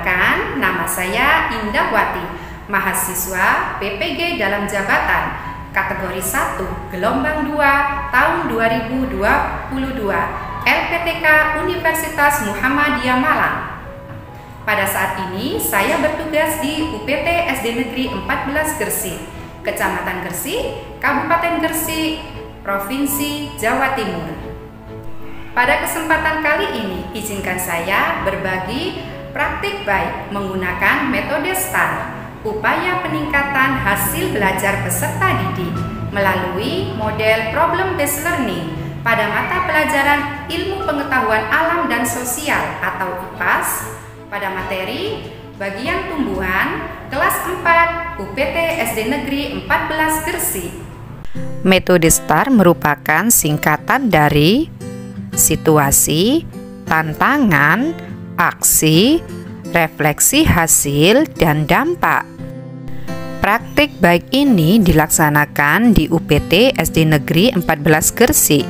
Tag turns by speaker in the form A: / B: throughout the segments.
A: Perkenalkan, nama saya Indahwati, mahasiswa PPG dalam jabatan kategori 1 gelombang 2 tahun 2022 LPTK Universitas Muhammadiyah Malang. Pada saat ini saya bertugas di UPT SD Negeri 14 Gresik, Kecamatan Gresik, Kabupaten Gresik, Provinsi Jawa Timur. Pada kesempatan kali ini, izinkan saya berbagi praktik baik menggunakan metode STAR, upaya peningkatan hasil belajar peserta didik melalui model problem based learning pada mata pelajaran ilmu pengetahuan alam dan sosial atau IPAS pada materi bagian tumbuhan kelas 4 UPT SD Negeri 14 Gresik.
B: Metode STAR merupakan singkatan dari situasi, tantangan, aksi, refleksi hasil, dan dampak. Praktik baik ini dilaksanakan di UPT SD Negeri 14 Gresik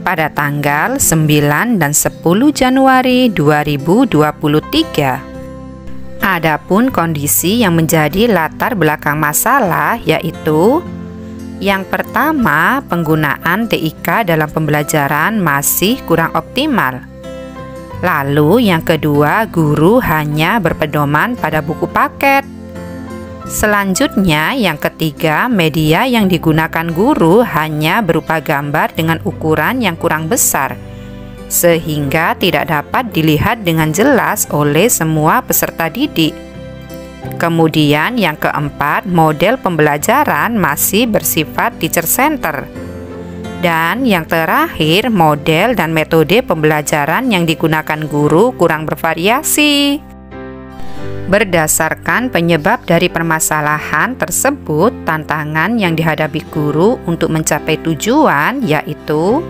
B: pada tanggal 9 dan 10 Januari 2023. Adapun kondisi yang menjadi latar belakang masalah yaitu yang pertama, penggunaan TIK dalam pembelajaran masih kurang optimal. Lalu yang kedua, guru hanya berpedoman pada buku paket. Selanjutnya yang ketiga, media yang digunakan guru hanya berupa gambar dengan ukuran yang kurang besar, sehingga tidak dapat dilihat dengan jelas oleh semua peserta didik. Kemudian yang keempat, model pembelajaran masih bersifat teacher center. Dan yang terakhir, model dan metode pembelajaran yang digunakan guru kurang bervariasi. Berdasarkan penyebab dari permasalahan tersebut, tantangan yang dihadapi guru untuk mencapai tujuan yaitu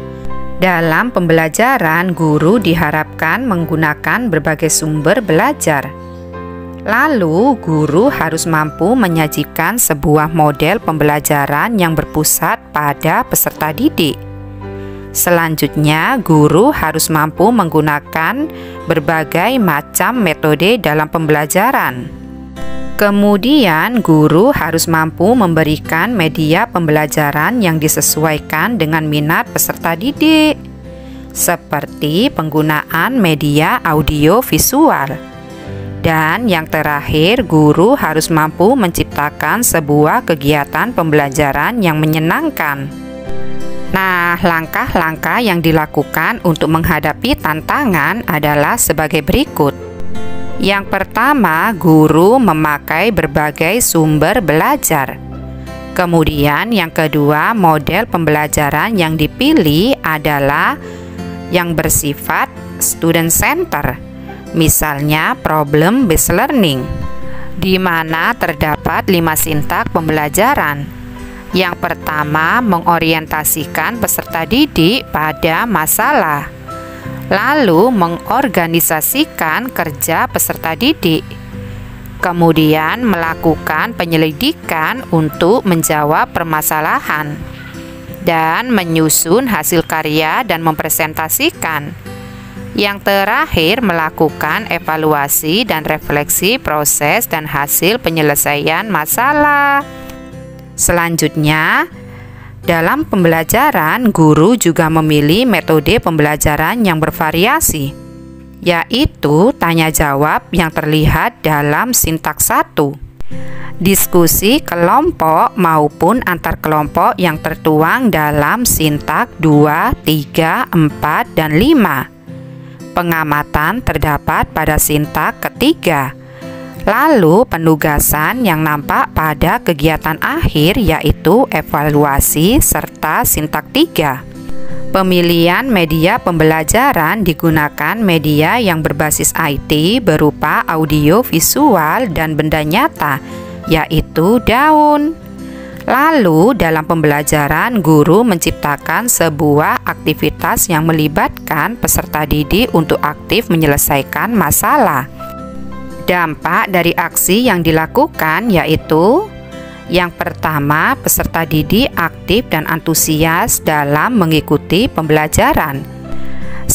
B: dalam pembelajaran, guru diharapkan menggunakan berbagai sumber belajar. Lalu, guru harus mampu menyajikan sebuah model pembelajaran yang berpusat pada peserta didik. Selanjutnya, guru harus mampu menggunakan berbagai macam metode dalam pembelajaran. Kemudian, guru harus mampu memberikan media pembelajaran yang disesuaikan dengan minat peserta didik, seperti penggunaan media audio visual. Dan yang terakhir, guru harus mampu menciptakan sebuah kegiatan pembelajaran yang menyenangkan. Nah, langkah-langkah yang dilakukan untuk menghadapi tantangan adalah sebagai berikut. Yang pertama, guru memakai berbagai sumber belajar. Kemudian yang kedua, model pembelajaran yang dipilih adalah yang bersifat student center. Misalnya problem based learning, di mana terdapat 5 sintak pembelajaran. Yang pertama, mengorientasikan peserta didik pada masalah, lalu mengorganisasikan kerja peserta didik, kemudian melakukan penyelidikan untuk menjawab permasalahan, dan menyusun hasil karya dan mempresentasikan. Yang terakhir, melakukan evaluasi dan refleksi proses dan hasil penyelesaian masalah. Selanjutnya, dalam pembelajaran, guru juga memilih metode pembelajaran yang bervariasi, yaitu tanya jawab yang terlihat dalam sintak 1, diskusi kelompok maupun antar kelompok yang tertuang dalam sintak 2, 3, 4, dan 5. Pengamatan terdapat pada sintak ketiga. Lalu penugasan yang nampak pada kegiatan akhir yaitu evaluasi serta sintak 3. Pemilihan media pembelajaran digunakan media yang berbasis IT berupa audio visual dan benda nyata, yaitu daun. Lalu dalam pembelajaran, guru menciptakan sebuah aktivitas yang melibatkan peserta didik untuk aktif menyelesaikan masalah. Dampak dari aksi yang dilakukan yaitu yang pertama, peserta didik aktif dan antusias dalam mengikuti pembelajaran.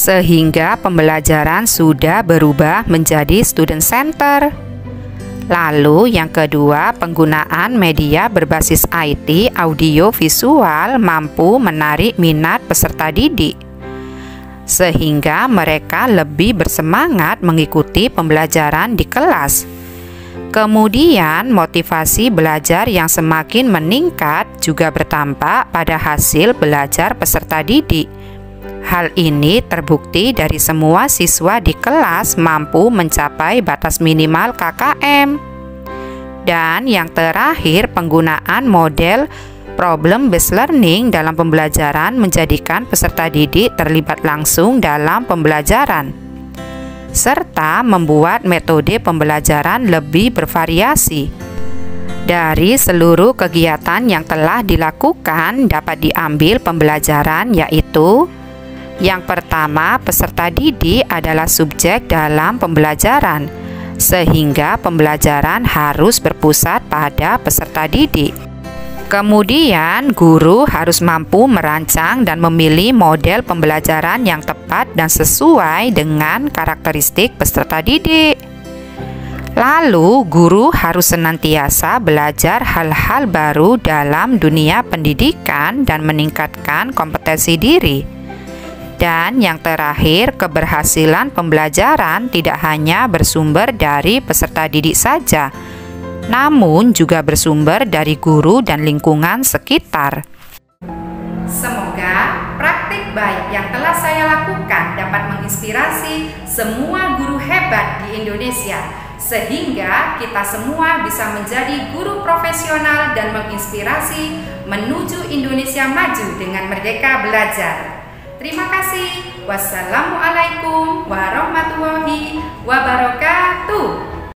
B: sehingga pembelajaran sudah berubah menjadi student center. Lalu yang kedua, penggunaan media berbasis IT audio visual mampu menarik minat peserta didik, sehingga mereka lebih bersemangat mengikuti pembelajaran di kelas. Kemudian motivasi belajar yang semakin meningkat juga bertampak pada hasil belajar peserta didik. Hal ini terbukti dari semua siswa di kelas mampu mencapai batas minimal KKM. Dan yang terakhir, penggunaan model problem based learning dalam pembelajaran menjadikan peserta didik terlibat langsung dalam pembelajaran, serta membuat metode pembelajaran lebih bervariasi. Dari seluruh kegiatan yang telah dilakukan dapat diambil pembelajaran, yaitu yang pertama, peserta didik adalah subjek dalam pembelajaran, sehingga pembelajaran harus berpusat pada peserta didik. Kemudian, guru harus mampu merancang dan memilih model pembelajaran yang tepat dan sesuai dengan karakteristik peserta didik. Lalu, guru harus senantiasa belajar hal-hal baru dalam dunia pendidikan dan meningkatkan kompetensi diri. Dan yang terakhir, keberhasilan pembelajaran tidak hanya bersumber dari peserta didik saja, namun juga bersumber dari guru dan lingkungan sekitar.
A: Semoga praktik baik yang telah saya lakukan dapat menginspirasi semua guru hebat di Indonesia, sehingga kita semua bisa menjadi guru profesional dan menginspirasi menuju Indonesia maju dengan merdeka belajar. Terima kasih. Wassalamualaikum warahmatullahi wabarakatuh.